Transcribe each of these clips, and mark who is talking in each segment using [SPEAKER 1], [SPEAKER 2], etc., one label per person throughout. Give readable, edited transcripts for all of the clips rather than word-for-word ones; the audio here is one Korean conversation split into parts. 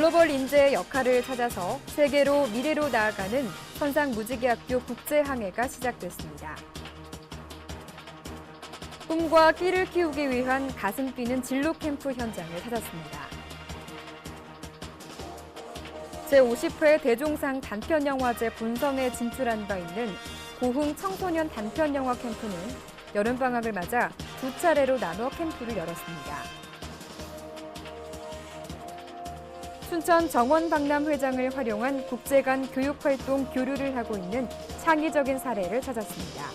[SPEAKER 1] 글로벌 인재의 역할을 찾아서 세계로 미래로 나아가는 선상무지개학교 국제항해가 시작됐습니다. 꿈과 끼를 키우기 위한 가슴 뛰는 진로 캠프 현장을 찾았습니다. 제50회 대종상 단편영화제 본성에 진출한 바 있는 고흥 청소년 단편영화 캠프는 여름방학을 맞아 두 차례로 나눠 캠프를 열었습니다. 춘천 정원박람회장을 활용한 국제 간 교육활동 교류를 하고 있는 창의적인 사례를 찾았습니다.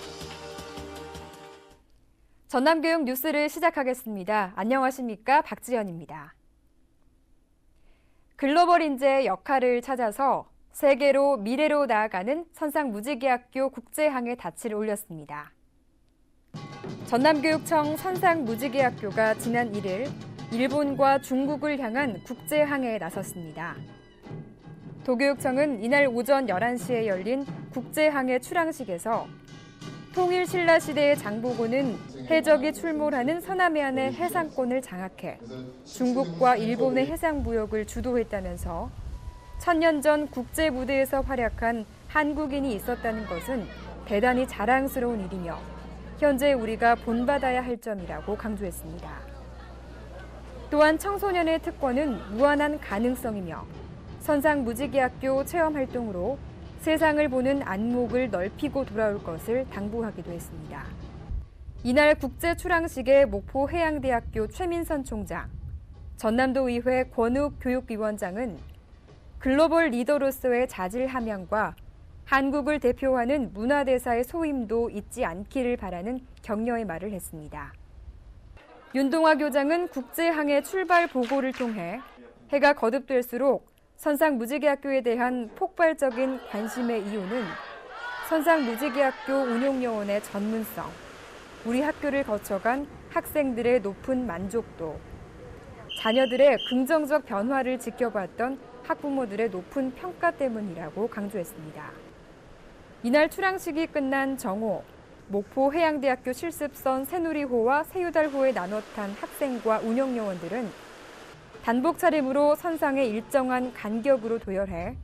[SPEAKER 1] 전남교육 뉴스를 시작하겠습니다. 안녕하십니까? 박지연입니다. 글로벌 인재의 역할을 찾아서 세계로 미래로 나아가는 선상무지개학교 국제항해 닻을 올렸습니다. 전남교육청 선상무지개학교가 지난 1일 일본과 중국을 향한 국제항해에 나섰습니다. 도교육청은 이날 오전 11시에 열린 국제항해 출항식에서 통일신라시대의 장보고는 해적이 출몰하는 서남해안의 해상권을 장악해 중국과 일본의 해상무역을 주도했다면서 1000년 전 국제무대에서 활약한 한국인이 있었다는 것은 대단히 자랑스러운 일이며 현재 우리가 본받아야 할 점이라고 강조했습니다. 또한 청소년의 특권은 무한한 가능성이며 선상무지개학교 체험활동으로 세상을 보는 안목을 넓히고 돌아올 것을 당부하기도 했습니다. 이날 국제출항식에 목포해양대학교 최민선 총장, 전남도의회 권욱 교육위원장은 글로벌 리더로서의 자질함양과 한국을 대표하는 문화대사의 소임도 잊지 않기를 바라는 격려의 말을 했습니다. 윤동화 교장은 국제항해 출발 보고를 통해 해가 거듭될수록 선상무지개학교에 대한 폭발적인 관심의 이유는 선상무지개학교 운용요원의 전문성, 우리 학교를 거쳐간 학생들의 높은 만족도, 자녀들의 긍정적 변화를 지켜봤던 학부모들의 높은 평가 때문이라고 강조했습니다. 이날 출항식이 끝난 정오, 목포해양대학교 실습선 새누리호와 새유달호에 나눠 탄 학생과 운영요원들은 단복 차림으로 선상에 일정한 간격으로 도열해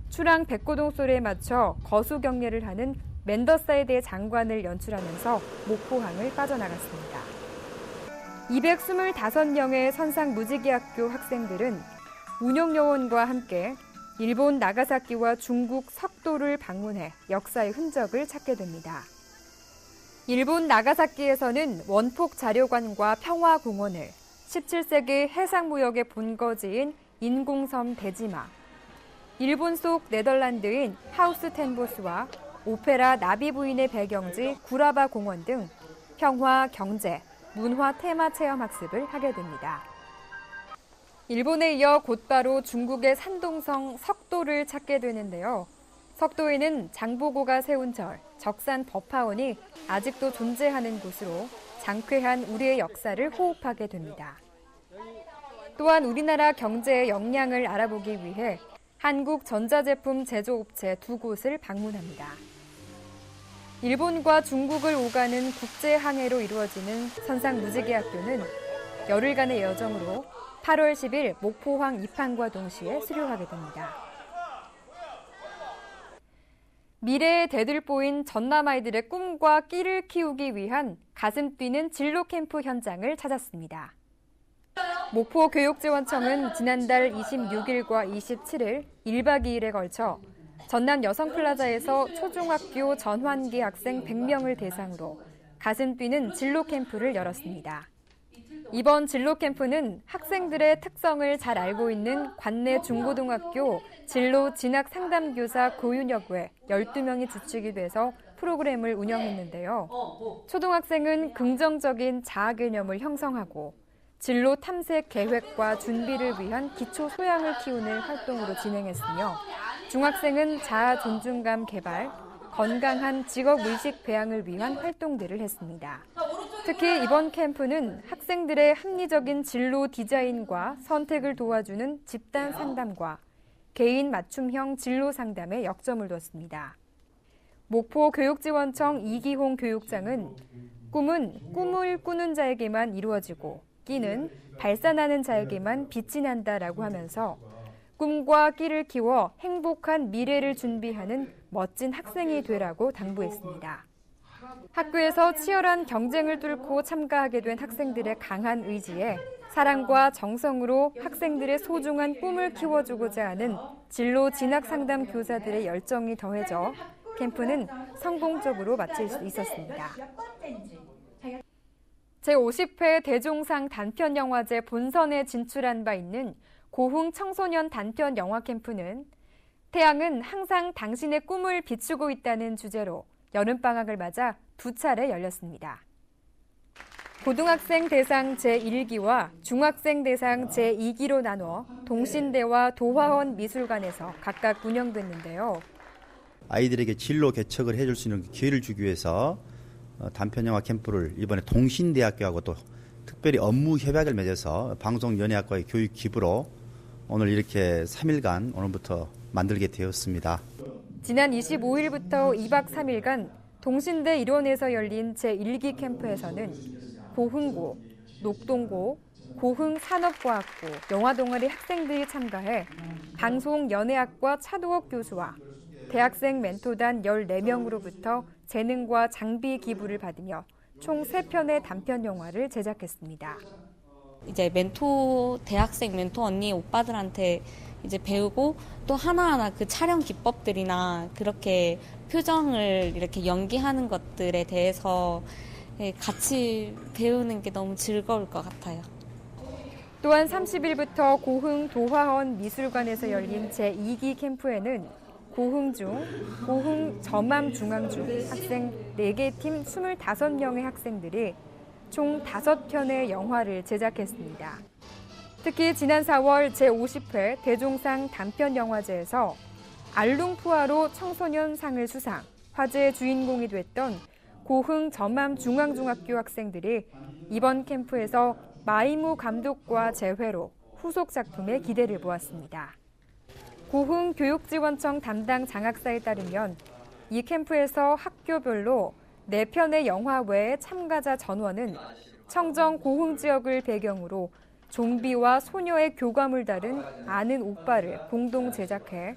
[SPEAKER 1] 출항 백고동 소리에 맞춰 거수 경례를 하는 맨더사이드의 장관을 연출하면서 목포항을 빠져나갔습니다. 225명의 선상무지개학교 학생들은 운영요원과 함께 일본 나가사키와 중국 석도를 방문해 역사의 흔적을 찾게 됩니다. 일본 나가사키에서는 원폭 자료관과 평화공원을, 17세기 해상무역의 본거지인 인공섬 대지마, 일본 속 네덜란드인 하우스텐보스와 오페라 나비부인의 배경지 구라바 공원 등 평화, 경제, 문화 테마 체험 학습을 하게 됩니다. 일본에 이어 곧바로 중국의 산동성 석도를 찾게 되는데요. 석도에는 장보고가 세운 절, 적산 법화원이 아직도 존재하는 곳으로 장쾌한 우리의 역사를 호흡하게 됩니다. 또한 우리나라 경제의 역량을 알아보기 위해 한국 전자제품 제조업체 2곳을 방문합니다. 일본과 중국을 오가는 국제항해로 이루어지는 선상무지개학교는 열흘간의 여정으로 8월 10일 목포항 입항과 동시에 수료하게 됩니다. 미래의 대들보인 전남 아이들의 꿈과 끼를 키우기 위한 가슴 뛰는 진로 캠프 현장을 찾았습니다. 목포교육지원청은 지난달 26일과 27일 1박 2일에 걸쳐 전남 여성플라자에서 초중학교 전환기 학생 100명을 대상으로 가슴 뛰는 진로 캠프를 열었습니다. 이번 진로 캠프는 학생들의 특성을 잘 알고 있는 관내 중고등학교 진로 진학 상담교사 고윤혁 외 12명이 주축이 돼서 프로그램을 운영했는데요. 초등학생은 긍정적인 자아 개념을 형성하고 진로 탐색 계획과 준비를 위한 기초 소양을 키우는 활동으로 진행했으며 중학생은 자아 존중감 개발, 건강한 직업의식 배양을 위한 활동들을 했습니다. 특히 이번 캠프는 학생들의 합리적인 진로 디자인과 선택을 도와주는 집단 상담과 개인 맞춤형 진로 상담에 역점을 뒀습니다. 목포교육지원청 이기홍 교육장은 꿈은 꿈을 꾸는 자에게만 이루어지고 끼는 발산하는 자에게만 빛이 난다라고 하면서 꿈과 끼를 키워 행복한 미래를 준비하는 멋진 학생이 되라고 당부했습니다. 학교에서 치열한 경쟁을 뚫고 참가하게 된 학생들의 강한 의지에 사랑과 정성으로 학생들의 소중한 꿈을 키워주고자 하는 진로 진학 상담 교사들의 열정이 더해져 캠프는 성공적으로 마칠 수 있었습니다. 제50회 대종상 단편영화제 본선에 진출한 바 있는 고흥 청소년 단편 영화 캠프는 태양은 항상 당신의 꿈을 비추고 있다는 주제로 여름방학을 맞아 2차례 열렸습니다. 고등학생 대상 제1기와 중학생 대상 제2기로 나눠 동신대와 도화원 미술관에서 각각 운영됐는데요.
[SPEAKER 2] 아이들에게 진로 개척을 해줄 수 있는 기회를 주기 위해서 단편영화 캠프를 이번에 동신대학교하고 또 특별히 업무 협약을 맺어서 방송연예학과의 교육 기부로 오늘 이렇게 3일간 오늘부터 만들게 되었습니다.
[SPEAKER 1] 지난 25일부터 2박 3일간 동신대 일원에서 열린 제1기 캠프에서는 고흥고, 녹동고, 고흥산업과학고, 영화동아리 학생들이 참가해 방송연예학과 차도옥 교수와 대학생 멘토단 14명으로부터 재능과 장비 기부를 받으며 총 3편의 단편 영화를 제작했습니다.
[SPEAKER 3] 이제 대학생 멘토 언니 오빠들한테 이제 배우고 또 하나하나 그 촬영 기법들이나 그렇게 표정을 이렇게 연기하는 것들에 대해서 같이 배우는 게 너무 즐거울 것 같아요.
[SPEAKER 1] 또한 30일부터 고흥 도화원 미술관에서 열린 제2기 캠프에는 고흥중, 고흥 저맘중앙중 학생 4개 팀 25명의 학생들이 총 5편의 영화를 제작했습니다. 특히 지난 4월 제50회 대종상 단편영화제에서 알룽푸아로 청소년상을 수상, 화제의 주인공이 됐던 고흥 저맘중앙중학교 학생들이 이번 캠프에서 마이무 감독과 재회로 후속 작품에 기대를 모았습니다. 고흥 교육지원청 담당 장학사에 따르면 이 캠프에서 학교별로 4편의 영화 외에 참가자 전원은 청정 고흥 지역을 배경으로 좀비와 소녀의 교감을 다룬 아는 오빠를 공동 제작해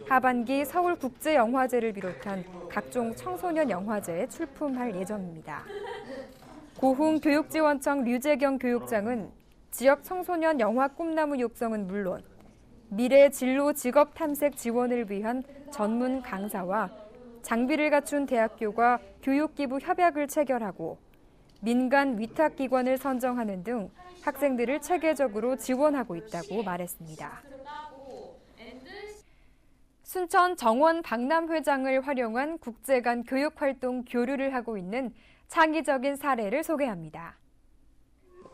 [SPEAKER 1] 하반기 서울국제영화제를 비롯한 각종 청소년 영화제에 출품할 예정입니다. 고흥 교육지원청 류재경 교육장은 지역 청소년 영화 꿈나무 육성은 물론 미래 진로 직업 탐색 지원을 위한 전문 강사와 장비를 갖춘 대학교가 교육기부 협약을 체결하고 민간 위탁기관을 선정하는 등 학생들을 체계적으로 지원하고 있다고 말했습니다. 순천 정원 박람회장을 활용한 국제 간 교육활동 교류를 하고 있는 창의적인 사례를 소개합니다.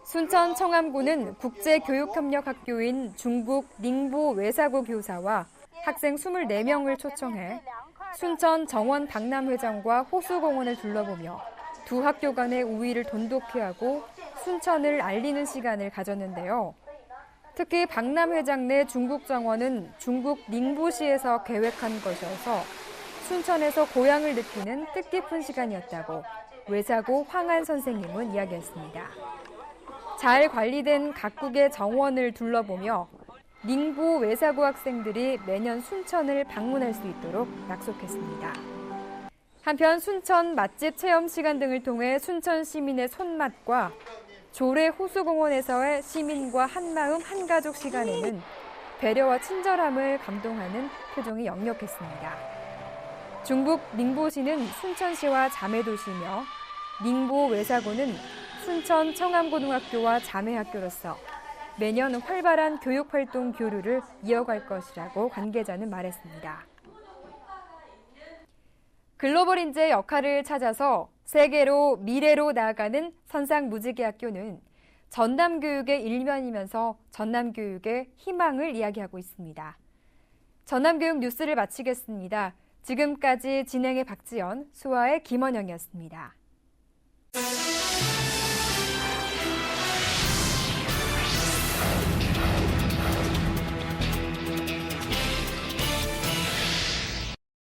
[SPEAKER 1] 순천 청암구는 국제교육협력학교인 중국 닝보 외사고 교사와 학생 24명을 초청해 순천 정원 박람회장과 호수공원을 둘러보며 두 학교 간의 우위를 돈독히 하고 순천을 알리는 시간을 가졌는데요. 특히 박람회장 내 중국 정원은 중국 닝보시에서 계획한 것이어서 순천에서 고향을 느끼는 뜻깊은 시간이었다고 외사고 황한 선생님은 이야기했습니다. 잘 관리된 각국의 정원을 둘러보며 닝보 외사고 학생들이 매년 순천을 방문할 수 있도록 약속했습니다. 한편 순천 맛집 체험 시간 등을 통해 순천 시민의 손맛과 조례 호수공원에서의 시민과 한마음 한가족 시간에는 배려와 친절함을 감동하는 표정이 역력했습니다. 중국 닝보시는 순천시와 자매도시며 닝보 외사고는 순천 청암고등학교와 자매학교로서 매년 활발한 교육활동 교류를 이어갈 것이라고 관계자는 말했습니다. 글로벌 인재의 역할을 찾아서 세계로 미래로 나아가는 선상무지개학교는 전남교육의 일면이면서 전남교육의 희망을 이야기하고 있습니다. 전남교육 뉴스를 마치겠습니다. 지금까지 진행의 박지연, 수아의 김원영이었습니다.